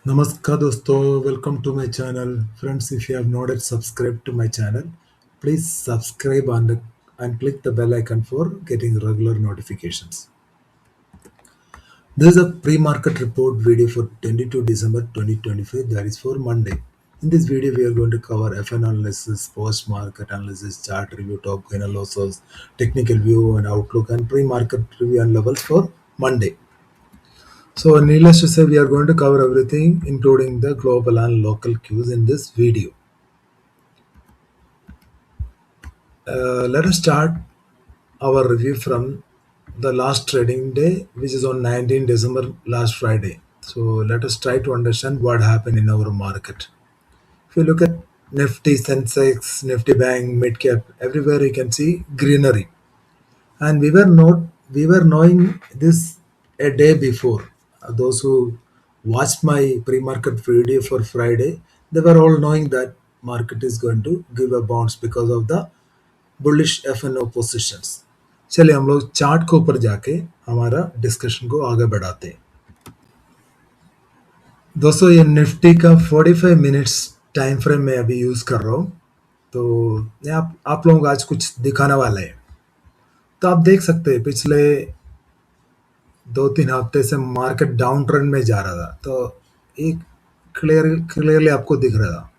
Namaskar dosto, welcome to my channel. Friends, if you have not yet subscribed to my channel, please subscribe and click the bell icon for getting regular notifications. This is a pre-market report video for 22 December 2025, that is for Monday. In this video, we are going to cover F analysis, post-market analysis, chart review, top gainer losses, technical view and outlook, and pre-market review and levels for Monday. So, needless to say, we are going to cover everything, including the global and local cues in this video. Let us start our review from the last trading day, which is on 19 December, last Friday. So, let us try to understand what happened in our market. If you look at Nifty, Sensex, Nifty Bank, Midcap, everywhere you can see greenery. And we were knowing this a day before. Those who watched my pre-market video for Friday, they were all knowing that market is going to give a bounce because of the bullish F N O positions. चलिए हम लोग chart के ऊपर जाके हमारा discussion को आगे बढ़ाते हैं. दोस्तों ये निफ्टी का 45 मिनट्स टाइम फ्रेम में अभी यूज कर रहा हूँ. तो ये आप लोगों को आज कुछ दिखाने वाला है. तो आप देख सकते हैं पिछले 2-3 हफ्ते से मार्केट डाउन ट्रेंड में जा रहा था. तो एक क्लियरली आपको दिख रहा था.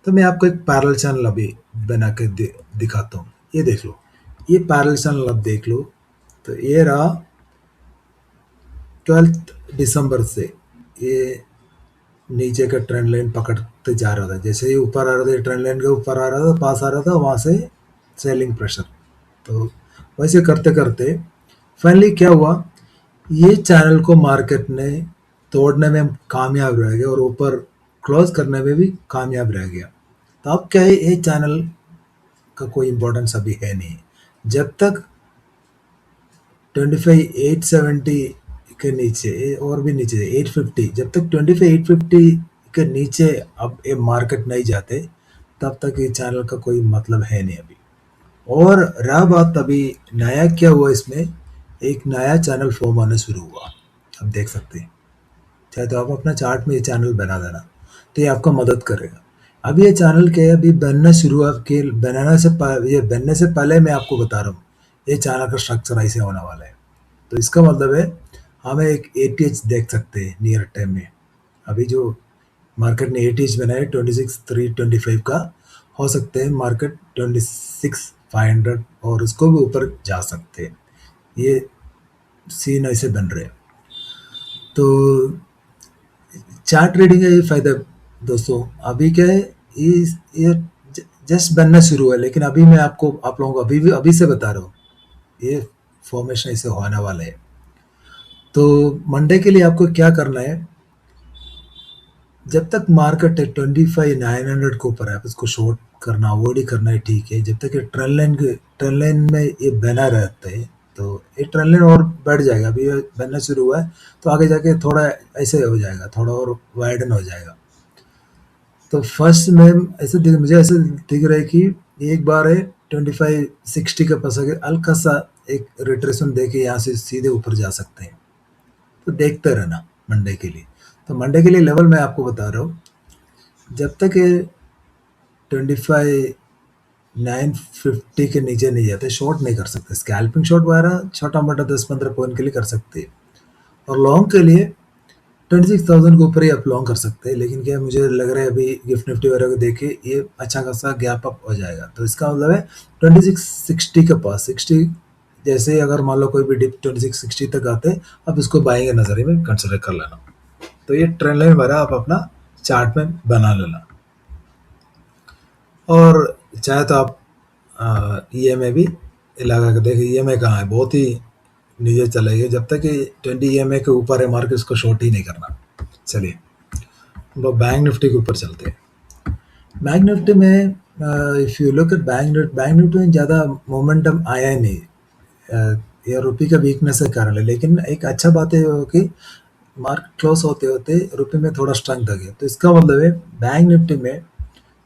तो मैं आपको एक पैरेलल चैनल अभी बना के दिखाता हूँ. ये देख लो, ये पैरेलल चैनल अब देख लो. तो ये रहा 12 दिसंबर से ये नीचे का ट्रेंड लाइन पकड़ते जा रहा था. जैसे ही ऊपर आ रहा था, ट्रेंड लाइन के ऊपर आ रहा था, पास आ रहा था, वहाँ से सेलिंग प्रेशर. तो वैसे करते करते फाइनली क्या हुआ, ये चैनल को मार्केट ने तोड़ने में कामयाब रह गया और ऊपर क्लोज करने में भी कामयाब रह गया. तो अब क्या है, ये चैनल का कोई इम्पोर्टेंस अभी है नहीं. जब तक 25,870 के नीचे और भी नीचे 850, जब तक 25,850 के नीचे अब ये मार्केट नहीं जाते, तब तक ये चैनल का कोई मतलब है नहीं अभी. और रहा बात अभी नया क्या हुआ, इसमें एक नया चैनल फॉर्म होना शुरू हुआ. अब देख सकते हैं, चाहे तो आप अपना चार्ट में ये चैनल बना देना, तो ये आपको मदद करेगा. अब ये चैनल के अभी बनना शुरू के बनने से पहले मैं आपको बता रहा हूँ ये चैनल का स्ट्रक्चर ऐसे होने वाला है. तो इसका मतलब है हमें एक ATH देख सकते हैं नियर टाइम में. अभी जो मार्केट ने ATH बनाया 26,325 का, हो सकते हैं मार्केट 26,500 और उसको भी ऊपर जा सकते हैं. ये सीन ऐसे बन रहे हैं. तो चार्ट ट्रेडिंग का ये फायदा दोस्तों, अभी क्या है, ये जस्ट बनना शुरू है. लेकिन अभी मैं आप लोगों को अभी से बता रहा हूँ ये फॉर्मेशन ऐसे होने वाला है. तो मंडे के लिए आपको क्या करना है, जब तक मार्केट 25,900 के ऊपर है, आप इसको शॉर्ट करना अवॉइड ही करना है, ठीक है. जब तक ये ट्रेंड लाइन में ये बना रहता है, तो ये ट्रेंड लाइन और बढ़ जाएगा. अभी ये बनना शुरू हुआ है, तो आगे जाके थोड़ा ऐसे हो जाएगा, थोड़ा और वाइडन हो जाएगा. तो फर्स्ट में मुझे ऐसे दिख रहा है कि एक बार है 2560 का पास हल्का सा एक रिट्रेसमेंट दे के यहाँ से सीधे ऊपर जा सकते हैं. तो देखते रहना मंडे के लिए. तो मंडे के लिए लेवल मैं आपको बता रहा हूँ, जब तक ये 25,950 के नीचे नहीं जाते शॉर्ट नहीं कर सकते. स्कैल्पिंग शॉर्ट वगैरह छोटा मोटा 10-15 पॉइंट के लिए कर सकते हैं. और लॉन्ग के लिए 26,000 के ऊपर ही आप लॉन्ग कर सकते हैं. लेकिन क्या मुझे लग रहा है अभी गिफ्ट निफ्टी वगैरह को देखे ये अच्छा खासा गैप अप हो जाएगा. तो इसका मतलब है 2660 के पास 60, जैसे अगर मान लो कोई भी डिप 2660 तक आते, अब इसको बाइंग के नजरिए में कंसिडर कर लेना. तो ये ट्रेंड लाइन वगैरह आप अपना चार्ट में बना लेना. और चाहे तो आप EMA भी लगा के देखिए. EMA कहाँ है, बहुत ही नीचे चले गए. जब तक कि 20 EMA के ऊपर है मार्केट, इसको शॉर्ट ही नहीं करना. चलिए हम लोग बैंक निफ्टी के ऊपर चलते हैं. बैंक निफ्टी में if you look at bank Nifty में ज़्यादा मोमेंटम आया ही नहीं. ये रुपये का वीकनेस के कारण है. लेकिन एक अच्छा बात है कि मार्केट क्लोज होते होते रुपये में थोड़ा स्ट्रेंथ आ गया. तो इसका मतलब है बैंक निफ्टी में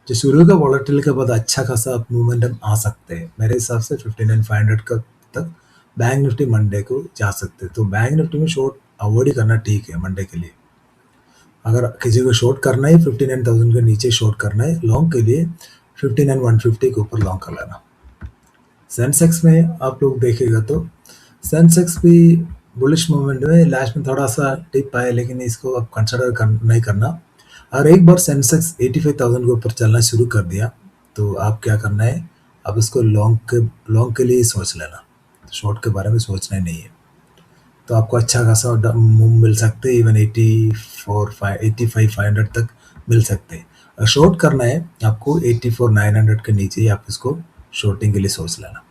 जो शुरू का वॉलेटिलिटी के बाद अच्छा खासा मोमेंटम आ सकते हैं. मेरे हिसाब से 59,500 का तक बैंक निफ्टी मंडे को जा सकते हैं. तो बैंक निफ्टी में शॉर्ट अवॉइड ही करना ठीक है मंडे के लिए. अगर किसी को शॉर्ट करना है 59,000 के नीचे शॉर्ट करना है लॉन्ग के लिए 59,150 के ऊपर लॉन्ग कर लेना। सेंसेक्स में आप लोग देखेगा तो सेंसेक्स भी बुलिश मूवमेंट में लास्ट में थोड़ा सा टिप आया, लेकिन इसको अब नहीं करना। और एक बार सेंसेक्स 85,000 के ऊपर चलना शुरू कर दिया तो आप क्या करना है, अब इसको लॉन्ग के लिए ही सोच लेना, शॉर्ट के बारे में सोचना ही नहीं है। तो आपको अच्छा खासा मूव मिल सकते हैं, इवन 85,500 तक मिल सकते हैं। अगर शॉर्ट करना है आपको 84,900 के नीचे ही आप इसको शॉर्टिंग के लिए सोच लेना।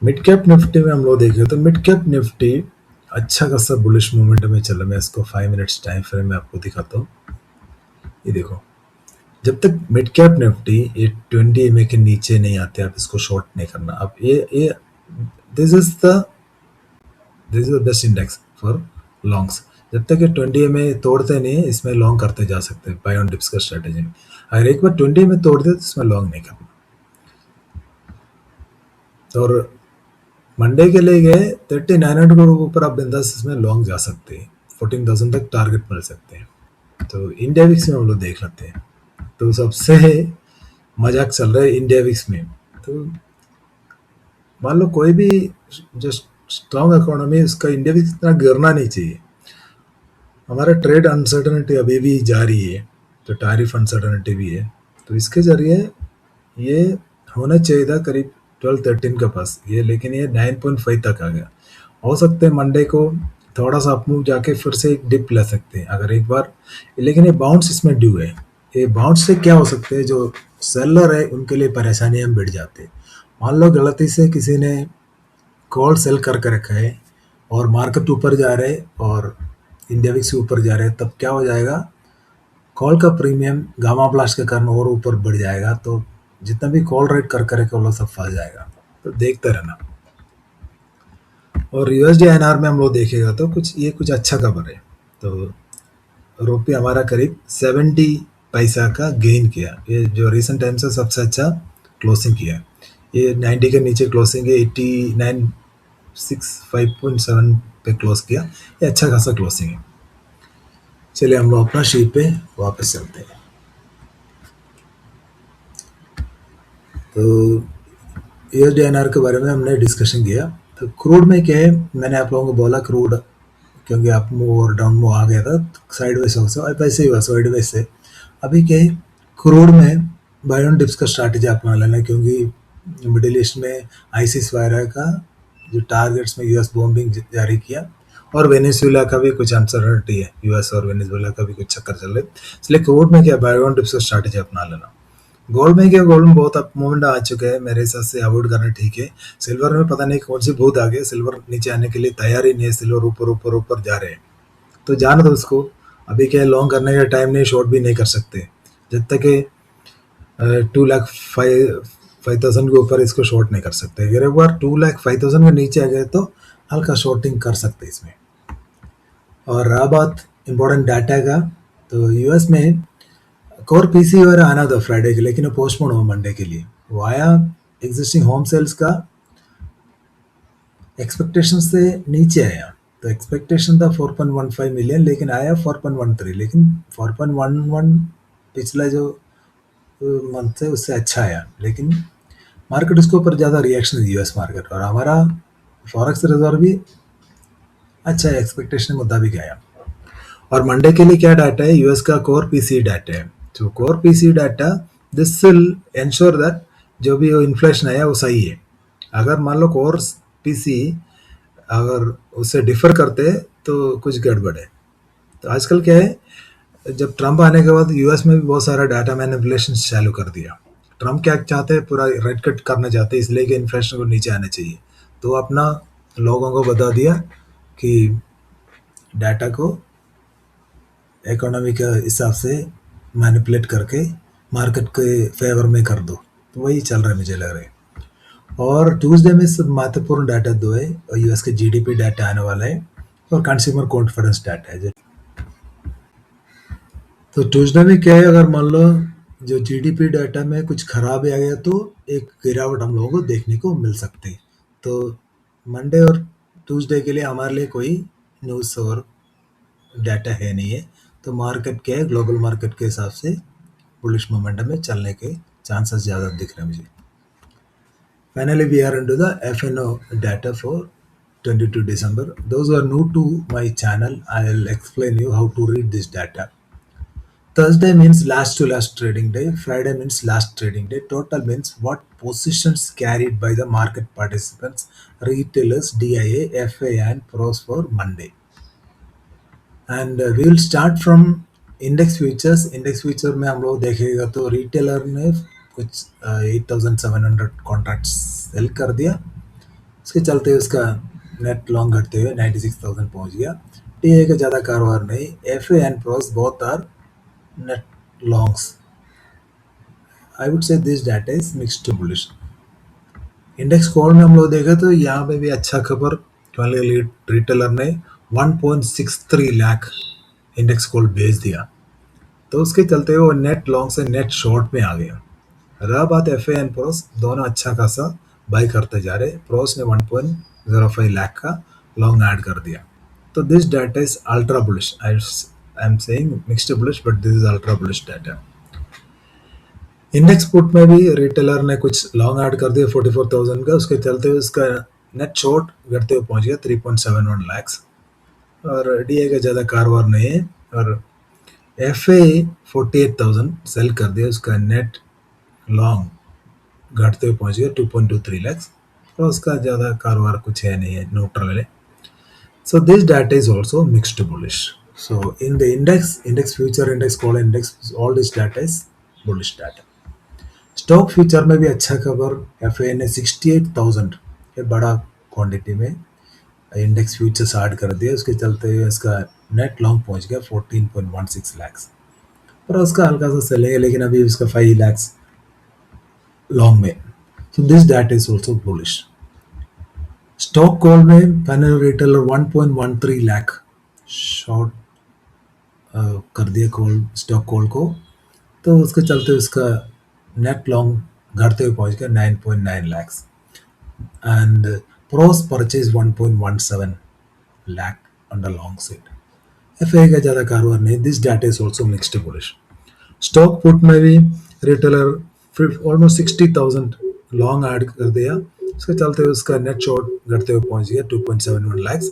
मिड कैप निफ्टी में हम लोग देखें तो मिड कैप निफ्टी अच्छा खासा बुलिश मूवमेंट में चल रहा है। मैं इसको 5 मिनट्स टाइम फ्रेम में आपको दिखाता हूँ। ये देखो, जब तक मिड कैप निफ्टी ये 20 EMA के नीचे नहीं आते आप इसको शॉर्ट नहीं करना। अब ये this is the best index for longs. जब तक ये 20 EMA तोड़ते नहीं है इसमें लॉन्ग करते जा सकते हैं बाय ऑन डिप्स का स्ट्रेटेजी में। अगर एक बार 20 EMA तोड़ दे तो इसमें लॉन्ग नहीं करना। और मंडे के लिए गए 3900 के ऊपर आप बिंदास इसमें लॉन्ग जा सकते हैं, 14,000 तक टारगेट मिल सकते हैं। तो इंडिया विक्स में हम लोग देख लेते हैं। तो सबसे मजाक चल रहा है इंडिया विक्स में। तो मान लो कोई भी जो स्ट्रॉन्ग इकोनॉमी है उसका इंडिया विक्स इतना गिरना नहीं चाहिए। हमारा ट्रेड अनसर्टनिटी अभी भी जारी है, तो टैरिफ अनसर्टनिटी भी है, तो इसके जरिए ये होना चाहिए था करीब 12-13 के पास ये, लेकिन ये 9.5 तक आ गया। हो सकते हैं मंडे को थोड़ा सा अप मूव जाके फिर से एक डिप ले सकते हैं अगर एक बार, लेकिन ये बाउंस इसमें ड्यू है। ये बाउंस से क्या हो सकते हैं, जो सेलर है उनके लिए परेशानी हम बढ़ जाते हैं। मान लो गलती से किसी ने कॉल सेल करके रखा है और मार्केट ऊपर जा रहा है और इंडिया विक्स ऊपर जा रहे हैं, तब क्या हो जाएगा, कॉल का प्रीमियम गामा ब्लास्ट के कारण और ऊपर बढ़ जाएगा। तो जितना भी कॉल रेट कर करके वो लोग सब फंस जाएगा। तो देखते रहना। और यूएसडी INR में हम लोग देखेगा तो कुछ अच्छा खबर है। तो रुपये हमारा करीब 70 पैसा का गेन किया, ये जो रिसेंट टाइम से सबसे अच्छा क्लोजिंग किया। ये 90 के नीचे क्लोजिंग है, 8965.7 पे क्लोज किया, ये अच्छा खासा क्लोजिंग है। चलिए हम लोग अपना शीट पे वापस चलते हैं। तो यूएसडी INR के बारे में हमने डिस्कशन किया। तो क्रूड में क्या है, मैंने आप लोगों को बोला क्रूड क्योंकि आप मूव और डाउन मूव आ गया था साइडवेज हो वैसे ही हुआ साइडवेज से। अभी क्या है, क्रूड में बाय ऑन डिप्स का स्ट्रैटेजी अपना लेना, क्योंकि मिडिल ईस्ट में आईसिस वायरा का जो टारगेट्स में यूएस बॉम्बिंग जारी किया, और वेनेजुएला का भी कुछ अनसर्टनिटी है, यूएस और वेनेजुएला का भी कुछ चक्कर चल रहे, इसलिए क्रूड में क्या बाय ऑन डिप्स का स्ट्रैटेजी अपना लेना। गोल्ड में क्या, गोल्ड में बहुत अप मूवमेंट आ चुके हैं, मेरे हिसाब से अवॉइड करना ठीक है। सिल्वर में पता नहीं कौन सी भूत आ गए, सिल्वर नीचे आने के लिए तैयार ही नहीं है, सिल्वर ऊपर ऊपर ऊपर जा रहे हैं। तो जान दो उसको, अभी क्या लॉन्ग करने का टाइम नहीं, शॉर्ट भी नहीं कर सकते जब तक 2,05,000 के ऊपर इसको शॉर्ट नहीं कर सकते। अगर एक बार 2,05,000 के नीचे आ गए तो हल्का शॉर्टिंग कर सकते इसमें। और रहा बात इम्पोर्टेंट डाटा का, तो यूएस में कोर पीसी वगैरह आना था फ्राइडे के, लेकिन वो पोस्टपोन हुआ मंडे के लिए। वाया एग्जिस्टिंग होम सेल्स का एक्सपेक्टेशन से नीचे आया। तो एक्सपेक्टेशन था 4.15 मिलियन, लेकिन आया 4.13, लेकिन 4.11 पिछला जो मंथ है उससे अच्छा आया, लेकिन मार्केट उसके ऊपर ज़्यादा रिएक्शन है यूएस मार्केट। और हमारा फॉरेक्स रिजर्व भी अच्छा है, एक्सपेक्टेशन के मुताबिक आया। और मंडे के लिए क्या डाटा है, यूएस का कोर पीसी डाटा है। तो core PC data this will ensure that जो भी इन्फ्लेशन आया वो सही है। अगर मान लो कोर पीसी अगर उससे डिफर करते तो कुछ गड़बड़ है। तो आजकल क्या है, जब ट्रंप आने के बाद यूएस में भी बहुत सारा डाटा मैनिपुलेशन चालू कर दिया। ट्रंप क्या चाहते हैं, पूरा रेड कट करना चाहते हैं, इसलिए कि इन्फ्लेशन को नीचे आना चाहिए। तो अपना लोगों को बता दिया कि डाटा को इकोनॉमी के हिसाब से मैनिपुलेट करके मार्केट के फेवर में कर दो। तो वही चल रहा है मुझे लग रहा है। और ट्यूसडे में सब महत्वपूर्ण डाटा दो है, और यूएस के जीडीपी डाटा आने वाला है और कंज्यूमर कॉन्फिडेंस डाटा है। तो ट्यूसडे में क्या है, अगर मान लो जो जीडीपी डाटा में कुछ खराब आ गया तो एक गिरावट हम लोगों को देखने को मिल सकती है। तो मंडे और ट्यूसडे के लिए हमारे लिए कोई न्यूज़ और डाटा है नहीं है, तो मार्केट के ग्लोबल मार्केट के हिसाब से बुलिश मोमेंटम में चलने के चांसेस ज़्यादा दिख रहे हैं मुझे. Finally, we are into the FNO data for 22 December. Those who are new to my channel, I'll explain you how to read this data. Thursday means last to last trading day. Friday means last trading day. Total means what positions carried by the market participants, retailers, DIA, FA, and pros for Monday. And we will start from index futures. Index future में हम लोग देखेगा तो retailer ने कुछ 8700 contracts cell कर दिया. उसके चलते उसका नेट लॉन्ग घटते हुए 96,000 पहुंच गया. टीए का ज़्यादा कारोबार नहीं. F A and pros both are net longs. I would say this data is mixed to bullish. Index call में हम लोग देखा तो यहाँ पे भी अच्छा खबर. रिटेलर ने 1.63 लाख इंडेक्स कॉल भेज दिया, तो उसके चलते वो नेट लॉन्ग से नेट शॉर्ट में आ गया. रहा बात एफ ए एंड प्रोस, दोनों अच्छा खासा बाई करते जा रहे. प्रोस ने 1.05 लाख का लॉन्ग ऐड कर दिया. तो this data is ultra bullish. I am saying mixed bullish, but this is ultra bullish data. Index put में भी रिटेलर ने कुछ लॉन्ग ऐड कर दिया 44,000 का. उसके चलते हुए उसका नेट शॉर्ट घटते हुए पहुंच गया 3.71 लैक्स. और डीए का ज़्यादा कारोबार नहीं है. और एफ ए 48,000 सेल कर दिया. उसका नेट लॉन्ग घटते हुए पहुंच गया 2.23 लैक्स. तो उसका ज़्यादा कारोबार कुछ है नहीं है, न्यूट्रल है. सो this data is also mixed bullish. So in the index future, index call index, all this data is bullish data. Stock future में भी अच्छा खबर. एफ ए ने 68,000 ये बड़ा क्वांटिटी में इंडेक्स फ्यूचर्स ऐड कर दिया. उसके चलते हुए इसका नेट लॉन्ग पहुंच गया 14.16 लैक्स. पर उसका हल्का सा सेलिंग है, लेकिन अभी उसका 5 लैक्स लॉन्ग में. सो this data is also bullish. Stock call में फाइनल रिटेलर 1.13 लाख शॉर्ट कर दिया कॉल, स्टॉक कॉल को. तो उसके चलते उसका नेट लॉन्ग घटते हुए पहुंच गया 9.9 lakhs. And pros purchase 1.17 lakh on the long side. F A का ज़्यादा कारोबार नहीं. This data is also mixed bullish. Stock put में भी रिटेलर ऑलमोस्ट 60,000 लॉन्ग ऐड कर दिया. उसके चलते उसका नेट शॉर्ट घटते हुए पहुंच गया 2.71 लैक्स.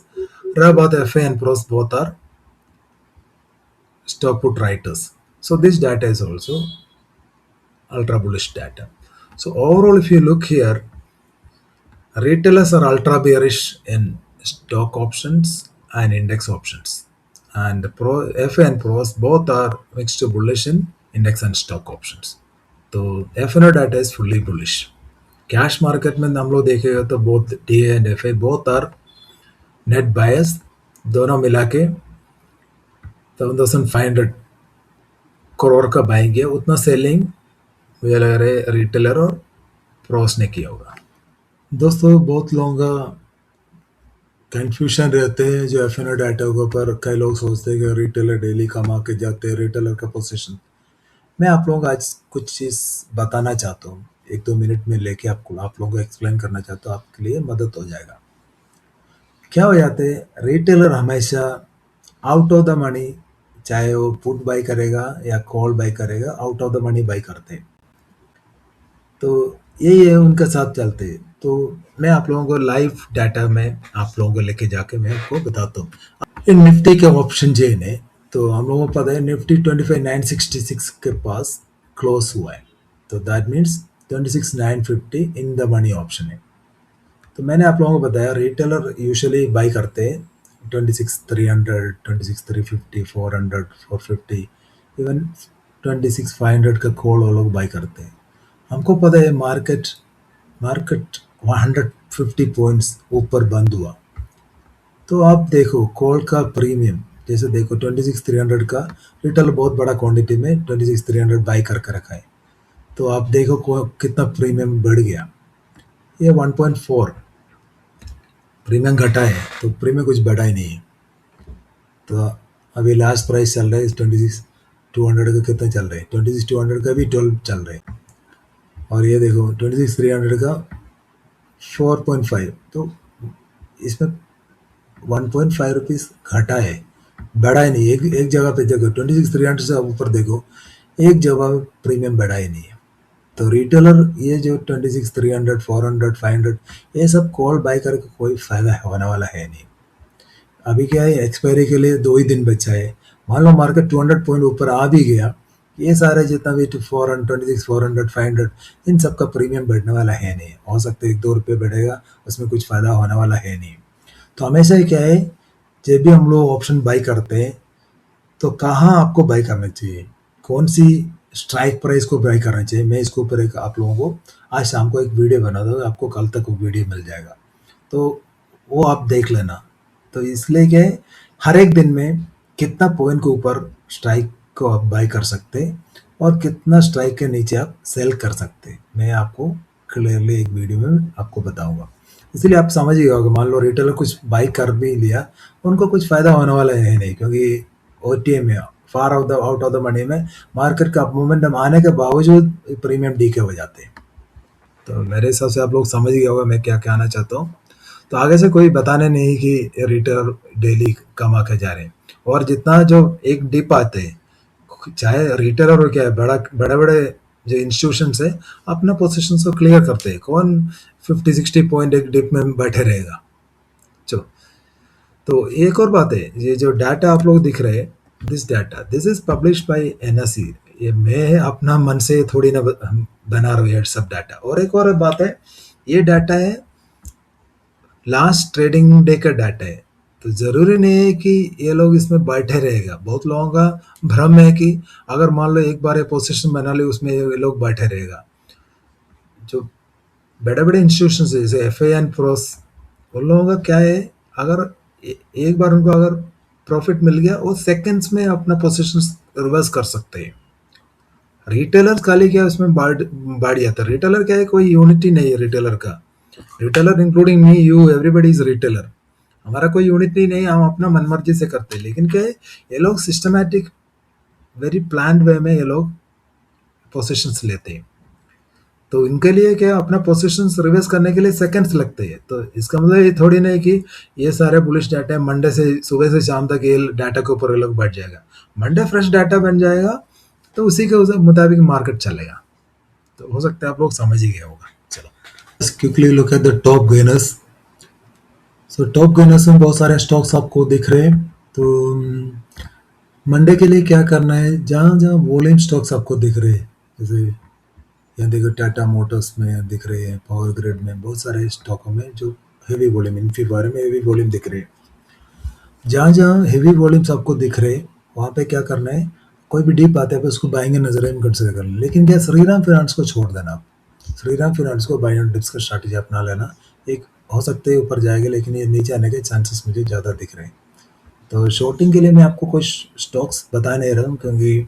रहा बात F A and pros both are stock put writers. So this data is also ultra bullish data. So overall, if you look here, retailers are ultra bearish in stock options and index options, and F and pros both are mixed to bullish in index and stock options. तो FNO data is fully bullish. Cash market में हम लोग देखेगा तो both D and F A both are net buyers. दोनों मिला के 7,500 करोड़ का बाइंग है. उतना सेलिंग मुझे लग रहा है रिटेलर और प्रोस ने किया होगा. दोस्तों, बहुत लोगों का कन्फ्यूजन रहते हैं जो एफ एन ओ डाटा के ऊपर. कई लोग सोचते हैं कि रिटेलर डेली कमा के जाते हैं, रिटेलर का पोजीशन. मैं आप लोगों को आज कुछ चीज़ बताना चाहता हूँ, 1-2 मिनट में लेके आप लोगों को एक्सप्लेन करना चाहता हूँ. आपके लिए मदद हो जाएगा. क्या हो जाते हैं, रिटेलर हमेशा आउट ऑफ द मनी, चाहे वो पुट बाई करेगा या कॉल बाई करेगा, out of the money by करते हैं. तो यही है, उनके साथ चलते हैं. तो मैं आप लोगों को लाइव डाटा में आप लोगों को लेके जाके मैं आपको बताता हूँ. इन निफ्टी के ऑप्शन चेन है, तो हम लोगों को पता है निफ्टी 25,966 के पास क्लोज हुआ है. तो that means 26,950 in the money option है. तो मैंने आप लोगों को बताया रिटेलर यूजुअली बाई करते हैं 26,300, 26,350, 400, 450, इवन 26,500 का कॉल वो लोग बाई करते हैं. हमको पता है मार्केट 150 पॉइंट्स ऊपर बंद हुआ. तो आप देखो कॉल का प्रीमियम, जैसे देखो 26,300 का रिटेल बहुत बड़ा क्वांटिटी में 26,300 बाई करके रखा है. तो आप देखो कितना प्रीमियम बढ़ गया. ये 1.4 प्रीमियम घटा है, तो प्रीमियम कुछ बढ़ा ही नहीं है. तो अभी लास्ट प्राइस चल रहा है 26,200 का. कितना चल रहा है? 26,200 का भी 12 चल रहा है. और ये देखो 26,300 का 4.5. तो इसमें 1.5 रुपीज़ घटा है. बढ़ा ही नहीं, एक एक जगह पे देखो 26,300 से आप ऊपर देखो, एक जगह पे प्रीमियम बढ़ा ही नहीं है। तो रिटेलर ये जो 26,300 400 500 ये सब कॉल बाय करके कोई फायदा होने वाला है नहीं। अभी क्या है, एक्सपायरी के लिए 2 ही दिन बचा है। मान लो मार्केट 200 पॉइंट ऊपर आ भी गया, ये सारे जितना भी 400 26 400 500 इन सब का प्रीमियम बढ़ने वाला है नहीं। हो सकता है 1-2 रुपये बढ़ेगा, उसमें कुछ फायदा होने वाला है नहीं। तो हमेशा ही क्या है, जब भी हम लोग ऑप्शन बाई करते हैं तो कहाँ आपको बाई करना चाहिए, कौन सी स्ट्राइक प्राइस को बाई करना चाहिए, मैं इसके ऊपर एक आप लोगों को आज शाम को एक वीडियो बना दूंगा, आपको कल तक वो वीडियो मिल जाएगा, तो वो आप देख लेना। तो इसलिए क्या है, हर एक दिन में कितना पॉइंट के ऊपर स्ट्राइक को आप बाई कर सकते हैं और कितना स्ट्राइक के नीचे आप सेल कर सकते हैं, मैं आपको क्लियरली एक वीडियो में आपको बताऊंगा। इसलिए आप समझ ही होगा, मान लो रिटेलर कुछ बाई कर भी लिया, उनको कुछ फायदा होने वाला है नहीं, क्योंकि ओटीएम में far out of the money में मार्केट का मोमेंटम आने के बावजूद प्रीमियम डीके हो जाते हैं। तो मेरे हिसाब से आप लोग समझ गए होगा मैं क्या कहना चाहता हूँ। तो आगे से कोई बताने नहीं कि रिटेलर डेली कमा के जा रहे हैं। और जितना जो एक डिप आते हैं, चाहे रिटेलर हो क्या है, बड़े बड़े जो इंस्टीट्यूशन है अपना पोजीशन को क्लियर करते हैं, कौन 50-60 पॉइंट एक डिप में बैठे रहेगा। चलो, तो एक और बात है, ये जो डाटा आप लोग दिख रहे हैं, this is publish by NSE, ये मैं अपना मन से थोड़ी ना बना रहा हूँ ये सब डाटा। और एक और बात है, ये डाटा है लास्ट ट्रेडिंग डे का डाटा है, तो ज़रूरी नहीं है कि ये लोग इसमें बैठे रहेगा। बहुत लोगों का भ्रम है कि अगर मान लो एक बार ये पोजीशन बना ली उसमें ये लोग बैठे रहेगा। जो बड़े बड़े इंस्टीट्यूशन है जैसे एफ एंड प्रोस, उन लोगों का क्या है, अगर एक बार उनको अगर प्रॉफिट मिल गया वो सेकंड्स में अपना पोजीशन रिवर्स कर सकते हैं। रिटेलर खाली क्या उसमें बढ़ जाता है। रिटेलर क्या है, कोई यूनिटी नहीं है रिटेलर का। Retailer including me you everybody is retailer, हमारा कोई यूनिटी नहीं, हम अपना मनमर्जी से करते हैं। लेकिन क्या है, ये लोग सिस्टमैटिक वेरी प्लान्ड वे में ये लोग पोजीशंस लेते हैं। तो इनके लिए क्या, अपना पोजीशंस रिवर्स करने के लिए सेकंड्स लगते हैं। तो इसका मतलब ये थोड़ी नहीं कि ये सारे बुलिश डाटा है, मंडे से सुबह से शाम तक ये डाटा के ऊपर ये लोग बढ़ जाएगा। मंडे फ्रेश डाटा बन जाएगा तो उसी के मुताबिक मार्केट चलेगा। तो हो सकता है आप लोग समझ ही गए होगा। चलो, Let's quickly look at the top gainers. So top gainers में बहुत सारे स्टॉक्स आपको दिख रहे हैं। तो मंडे के लिए क्या करना है, जहाँ जहाँ वॉल्यूम स्टॉक्स आपको दिख रहे हैं, जैसे यहाँ देखो टाटा मोटर्स में दिख रहे हैं, पावर ग्रिड में, बहुत सारे स्टॉकों में जो हेवी वॉल्यूम, इन्फीबार में हेवी वॉल्यूम दिख रहे हैं। जहाँ जहाँ हेवी वॉल्यूम्स आपको दिख रहे हैं वहाँ पे क्या करना है, कोई भी डीप आता है तो उसको बाइंग नजर में कंसिडर कर लेना। लेकिन क्या, श्रीराम फाइनेंस को छोड़ देना आप, श्रीराम फाइनेंस को बाइंग एंड डिप्स का स्ट्रैटेजी अपना लेना। एक हो सकता है ऊपर जाएगा, लेकिन ये नीचे आने के चांसेस मुझे ज़्यादा दिख रहे हैं। तो शॉर्टिंग के लिए मैं आपको कुछ स्टॉक्स बता नहीं रहा हूँ, क्योंकि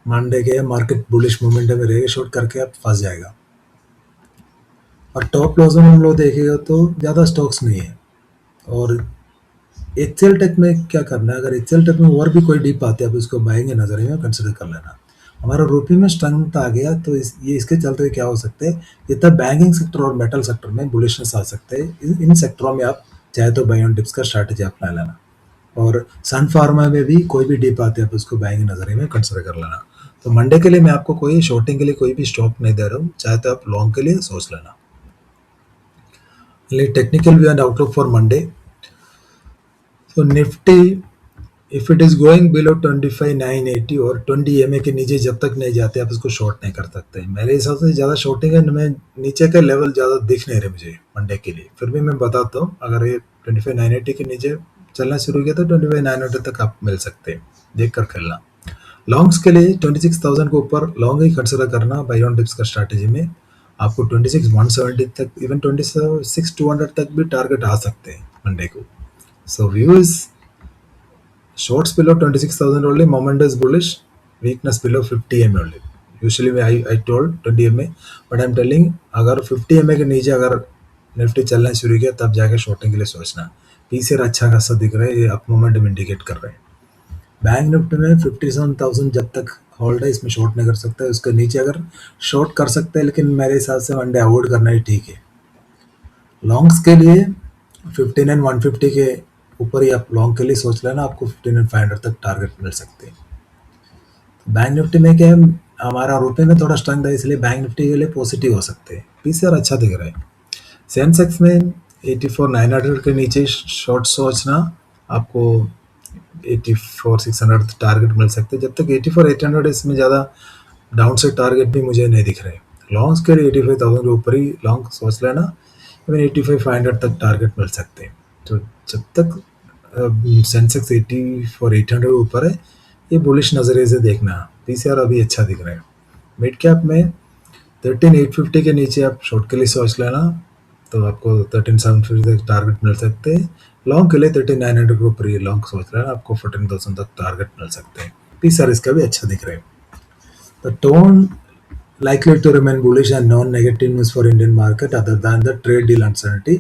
मंडे के मार्केट बुलिश मोमेंटम में रहेगा, शॉर्ट करके आप फंस जाएगा। और टॉप लॉस में हम लोग देखेगा तो ज़्यादा स्टॉक्स नहीं है। और एक्सेल टेक में क्या करना है, अगर एक्सेल टेक में और भी कोई डीप आते हैं आप उसको बाएंगे नजर में कंसिडर कर लेना। हमारा रुपये में स्ट्रेंथ आ गया तो ये इसके चलते हुए क्या हो सकता है, जितना बैंकिंग सेक्टर और मेटल सेक्टर में बुलिशनेस आ सकते हैं, इन सेक्टरों में आप चाहे तो बाय ऑन डिप्स का स्ट्रैटेजी अपना लेना। और सन फार्मा में भी कोई भी डिप आते हैं आप उसको बाइंग नजर में कंसिडर कर लेना। तो मंडे के लिए मैं आपको कोई शॉर्टिंग के लिए कोई भी स्टॉक नहीं दे रहा हूँ, चाहे तो आप लॉन्ग के लिए सोच लेना। Technical view and outlook for Monday. तो Nifty if it is going below 25,980 और 20 EMA के नीचे जब तक नहीं जाते आप इसको शॉर्ट नहीं कर सकते। मेरे हिसाब से ज़्यादा शॉर्टिंग है, मैं नीचे का लेवल ज़्यादा दिख नहीं रहे मुझे मंडे के लिए। फिर भी मैं बताता हूँ, अगर ये 25,980 के नीचे चलना शुरू किया तो 25,900 तक आप मिल सकते हैं, देख कर खेलना। लॉन्ग्स के लिए 26,000 के ऊपर लॉन्ग ही कंसिडर करना बाय ऑन डिप्स का स्ट्रैटेजी में। आपको 26,170 तक, इवन 26,200 तक भी टारगेट आ सकते हैं मंडे को। सो view is shorts below 26,000 only, moment is bullish, weakness below 50 EMA only. Usually I told 20 EMA, but I'm telling अगर 50 EMA के नीचे अगर निफ्टी चलना शुरू किया तब जाके शॉर्टिंग के लिए सोचना। पीसीआर अच्छा खासा दिख रहा है, ये अप मोमेंटम इंडिकेट कर रहे हैं। बैंक निफ्टी में 57,000 जब तक होल्ड है इसमें शॉर्ट नहीं कर सकता है, उसके नीचे अगर शॉर्ट कर सकते हैं, लेकिन मेरे हिसाब से वनडे अवॉइड करना ही ठीक है। लॉन्ग्स के लिए 59,150 के ऊपर ही आप लॉन्ग के लिए सोच लेना, आपको 15,500 तक टारगेट मिल सकते हैं। बैंक निफ्टी में क्या है, हमारा रुपए में थोड़ा स्ट्रेंथ है, इसलिए बैंक निफ्टी के लिए पॉजिटिव हो सकते हैं। पीसीआर अच्छा दिख रहा है। सेंसेक्स में 84,900 के नीचे शॉर्ट सोचना, आपको 84,600 टारगेट मिल सकते हैं। जब तक 84,800 इसमें ज़्यादा डाउन साइड टारगेट भी मुझे नहीं दिख रहे। लॉन्ग्स के लिए 85,000 के ऊपर ही लॉन्ग सोच लेना, इवन 85,500 तक टारगेट मिल सकते हैं। तो जब तक सेंसेक्स 84,800 के ऊपर है, ये बुलिश नज़रिए से देखना। पीसीआर अभी अच्छा दिख रहा है। मिड कैप में 13,850 के नीचे आप शॉर्ट के लिए सोच लेना, तो आपको 13,750 तक टारगेट मिल सकते हैं। लॉन्ग के लिए 13,900 के ऊपर ये लॉन्ग सोच लेना, आपको 14,000 तक टारगेट मिल सकते हैं। पीसीआर इसका भी अच्छा दिख रहा है। The tone likely to remain bullish and non-negative news for Indian market other than the trade deal uncertainty,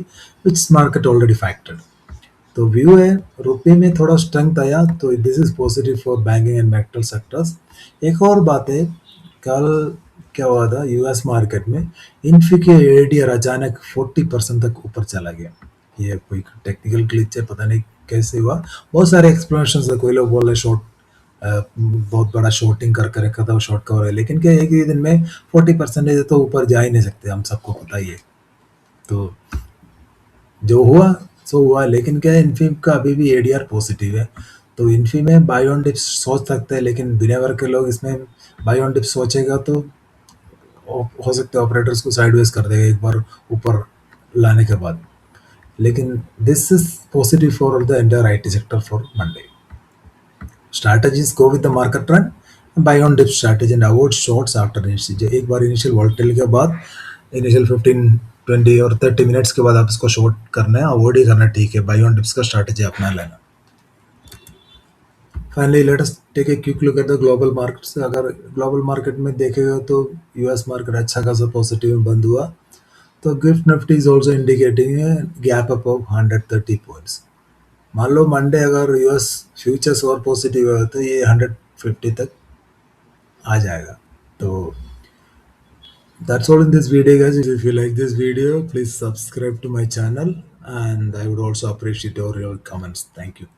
which market already factored. तो व्यू है रुपये में थोड़ा स्ट्रेंथ आया, तो this is positive for banking and metal sectors. एक और बात है, कल क्या हुआ था यूएस मार्केट में, इन्फी के एडीआर अचानक 40% तक ऊपर चला गया। ये कोई टेक्निकल ग्लिच है, पता नहीं कैसे हुआ। बहुत सारे एक्सप्लेनेशन है, कोई लोग बोल रहे शॉर्ट बहुत बड़ा शॉर्टिंग करके रखा था, वो शॉर्ट कवर है, लेकिन क्या एक ही दिन में 40% तो ऊपर जा ही नहीं सकते, हम सबको पता ही है। तो जो हुआ सो हुआ, लेकिन क्या है इन्फी का अभी भी एडीआर पॉजिटिव है, तो इन्फी में बाय ऑन डिप्स सोच सकते हैं, लेकिन दुनिया भर के लोग इसमें बाय ऑन डिप्स सोचेगा तो हो सकता है ऑपरेटर्स को साइडवेज कर देगा एक बार ऊपर लाने के बाद। लेकिन this is positive for the entire IT sector for Monday. Strategies go with the market trend, buy on dip strategy and avoid shorts after initial। एक बार इनिशियल वॉलेटिलिटी के बाद, इनिशियल 15 20 और 30 मिनट्स के बाद आप इसको शॉर्ट करना है, अवॉइड ही करना, ठीक है। बाय ऑन डिप्स का स्ट्रैटेजी अपना लेना। Finally let us take a quick look at the global markets. अगर ग्लोबल मार्केट में देखेगा तो यूएस मार्केट अच्छा खासा पॉजिटिव में बंद हुआ, तो gift Nifty is also indicating है गैप अप ऑफ 130 पॉइंट्स। मान लो मंडे अगर यूएस फ्यूचर्स और पॉजिटिव है तो ये 150 तक आ जाएगा। तो that's all in this video, guys. If you like this video, please subscribe to my channel, and I would also appreciate all your comments. Thank you.